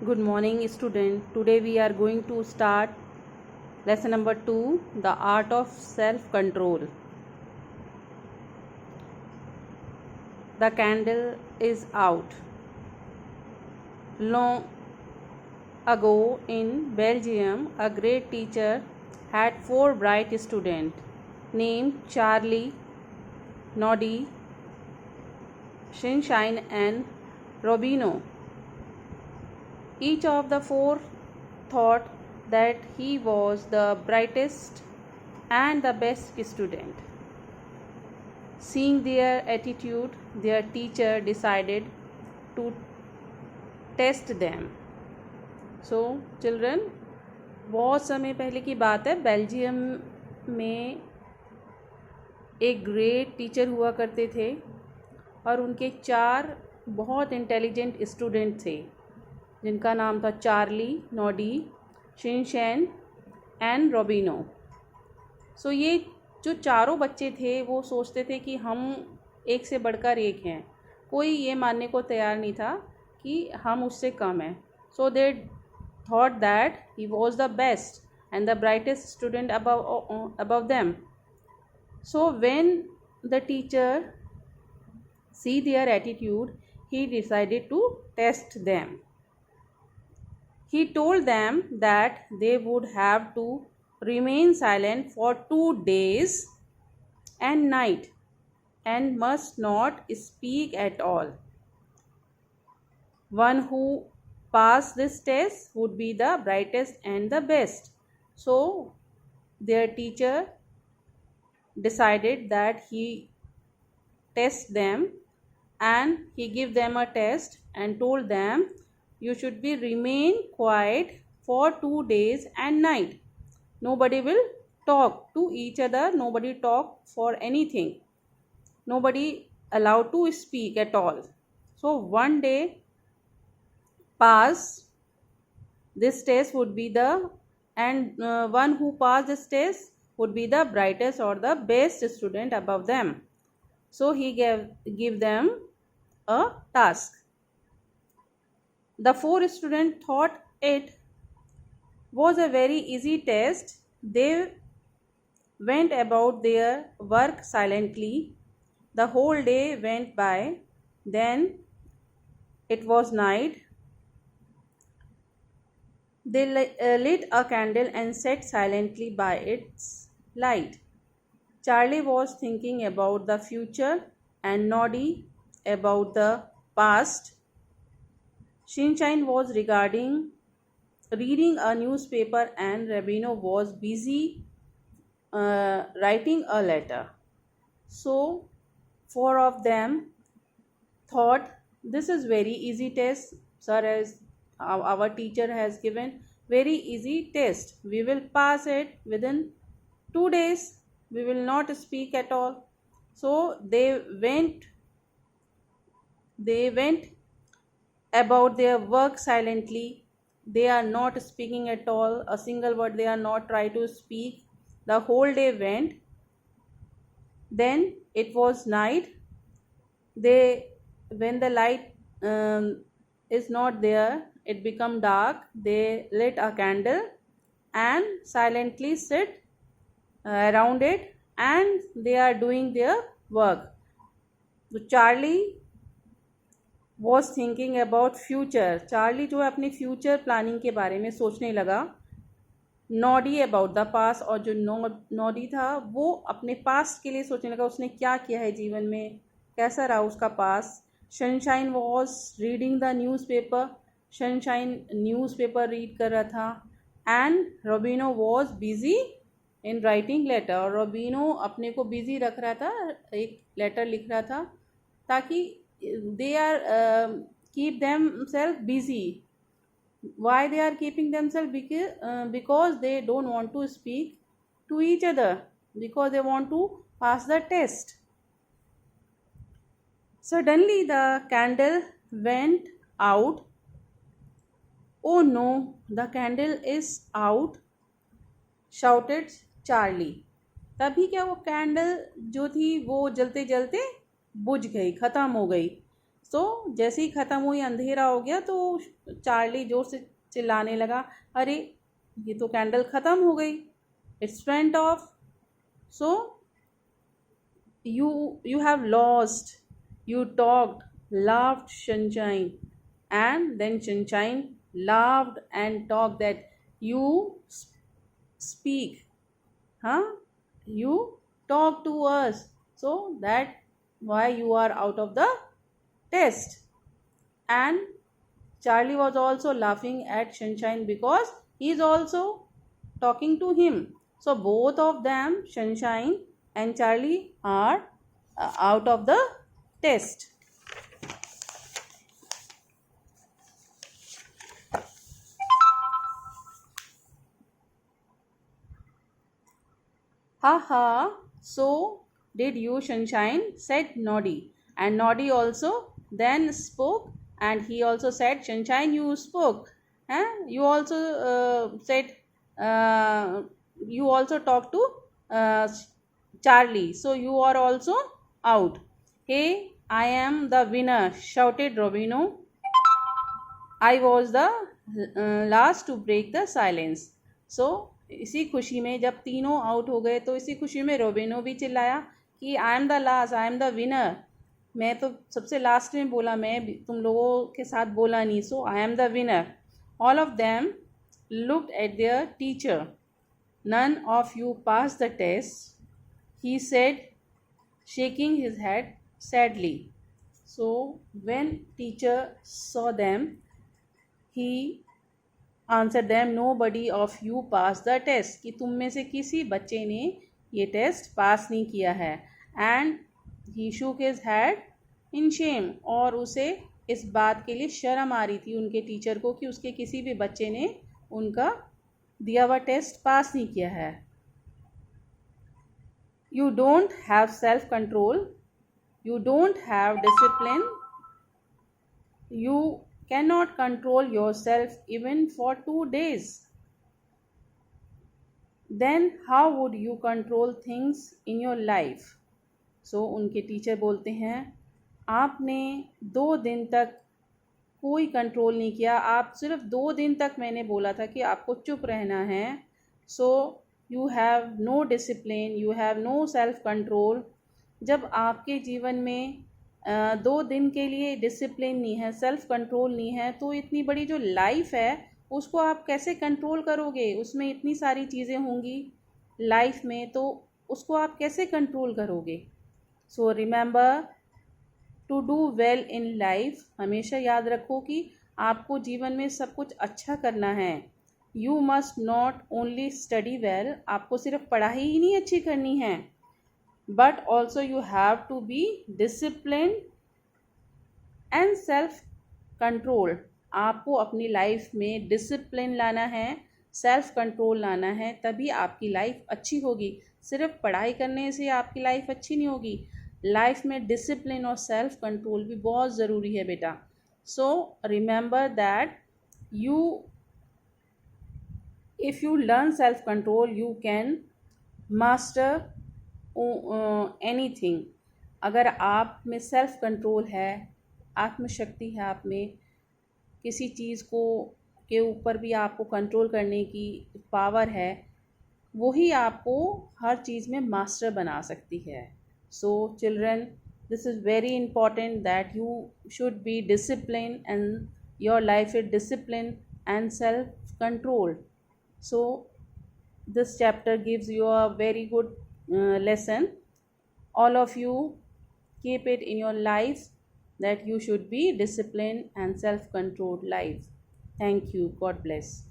Good morning, student. Today we are going to start lesson number 2, the art of self-control. The candle is out. Long ago in Belgium, a great teacher had 4 bright students named Charlie, Noddy, Sunshine and Robino. Each of the 4 thought that he was the brightest and the best student. Seeing their attitude, their teacher decided to test them. So, children, बहुत समय पहले की बात है, Belgium में एक great teacher हुआ करते थे और उनके 4 बहुत इंटेलिजेंट स्टूडेंट थे जिनका नाम था चार्ली, नॉडी, शिनशैन एंड रोबिनो. सो ये जो चारों बच्चे थे वो सोचते थे कि हम एक से बढ़कर एक हैं. कोई ये मानने को तैयार नहीं था कि हम उससे कम हैं. So they thought that he was the best and the brightest student above them. So when the teacher see their attitude, he decided to test them. He told them that they would have to remain silent for 2 days and night and must not speak at all. One who passed this test would be the brightest and the best. So their teacher decided that he test them and he give them a test and told them you should be remain quiet for 2 days and night. Nobody will talk to each other, nobody talk for anything, nobody allowed to speak at all. So one day pass this test would be the and one who passed this test would be the brightest or the best student above them. So he give them a task. The 4 students thought it was a very easy test. They went about their work silently. The whole day went by. Then it was night. They lit a candle and sat silently by its light. Charlie was thinking about the future and Noddy about the past. Sunshine was reading a newspaper and Rabino was busy writing a letter. So 4 of them thought this is very easy test, sir, as our teacher has given very easy test. We will pass it within 2 days. We will not speak at all. So they went about their work silently. They are not speaking at all. A single word they are not trying to speak. The whole day went. Then it was night. When the light is not there, it become dark. They lit a candle and silently sit around it and they are doing their work. So Charlie was thinking about future. Charlie जो है अपनी future planning के बारे में सोचने लगा. Noddy about the past, और जो नॉडी था वो अपने पास्ट के लिए सोचने लगा, उसने क्या किया है जीवन में, कैसा रहा उसका past. Sunshine was reading the newspaper. Sunshine newspaper read कर रहा था. And Robino was busy in writing letter. और रोबिनो अपने को बिजी रख रहा था, एक लेटर लिख रहा था ताकि they are keep themselves busy. Why they are keeping themselves? Because they don't want to speak to each other, because they want to pass the test. Suddenly the candle went out. Oh no, the candle is out, shouted Charlie. तभी क्या वो candle जो थी वो जलते जलते बुझ गई, ख़त्म हो गई. तो जैसे ही ख़त्म हुई, अंधेरा हो गया, तो चार्ली ज़ोर से चिल्लाने लगा, अरे ये तो कैंडल ख़त्म हो गई, it's went of. So you have lost. You talked, laughed, Sunshine, and then Sunshine laughed and talked that you speak, huh? You talk to us, so that why you are out of the test. And Charlie was also laughing at Sunshine because he is also talking to him. So both of them, Sunshine and Charlie, are out of the test. Haha, so did you, Sunshine, said Noddy. And Noddy also then spoke, and he also said, Sunshine, you spoke. You also said, uh, you also talked to uh, Charlie. So you are also out. Hey, I am the winner, shouted Robino. I was the last to break the silence. So इसी खुशी में जब तीनों out हो गए, तो इसी खुशी में रोबिनो भी चिल्लाया कि आई am the last, I am the winner. मैं तो सबसे लास्ट में बोला, मैं तुम लोगों के साथ बोला नहीं, so I am the winner. All of them looked at their teacher. None of you pass the test, he said, shaking his head sadly. So when teacher saw them, he answered them, nobody of you passed the test, कि तुम में से किसी बच्चे ने ये test pass नहीं किया है। And he shook his head in shame, और उसे इस बात के लिए शर्म आ रही थी उनके टीचर को कि उसके किसी भी बच्चे ने उनका दिया हुआ टेस्ट पास नहीं किया है। You don't have self-control, you don't have discipline, you cannot control yourself even for 2 days. Then how would you control things in your life? So उनके टीचर बोलते हैं, आपने 2 दिन तक कोई कंट्रोल नहीं किया, आप सिर्फ 2 दिन तक मैंने बोला था कि आपको चुप रहना है। So you have no discipline, you have no self control. जब आपके जीवन में 2 दिन के लिए डिसिप्लिन नहीं है, सेल्फ कंट्रोल नहीं है, तो इतनी बड़ी जो लाइफ है उसको आप कैसे कंट्रोल करोगे? उसमें इतनी सारी चीज़ें होंगी लाइफ में, तो उसको आप कैसे कंट्रोल करोगे? So remember to do well in life, हमेशा याद रखो कि आपको जीवन में सब कुछ अच्छा करना है। You must not only study well, आपको सिर्फ पढ़ाई ही नहीं अच्छी करनी है, but also you have to be discipline and self control. आपको अपनी लाइफ में डिसिप्लिन लाना है, सेल्फ कंट्रोल लाना है, तभी आपकी लाइफ अच्छी होगी। सिर्फ पढ़ाई करने से आपकी लाइफ अच्छी नहीं होगी, लाइफ में डिसिप्लिन और सेल्फ कंट्रोल भी बहुत ज़रूरी है बेटा। So remember that you, if you learn self control, you can master anything. अगर आप में सेल्फ कंट्रोल है, आत्मशक्ति है, आप में किसी चीज़ को के ऊपर भी आपको कंट्रोल करने की पावर है, वही आपको हर चीज़ में मास्टर बना सकती है। So children, this is very important that you should be disciplined and your life is disciplined and self-controlled. So this chapter gives you a very good lesson. All of you keep it in your life that you should be disciplined and self-controlled life. Thank you. God bless.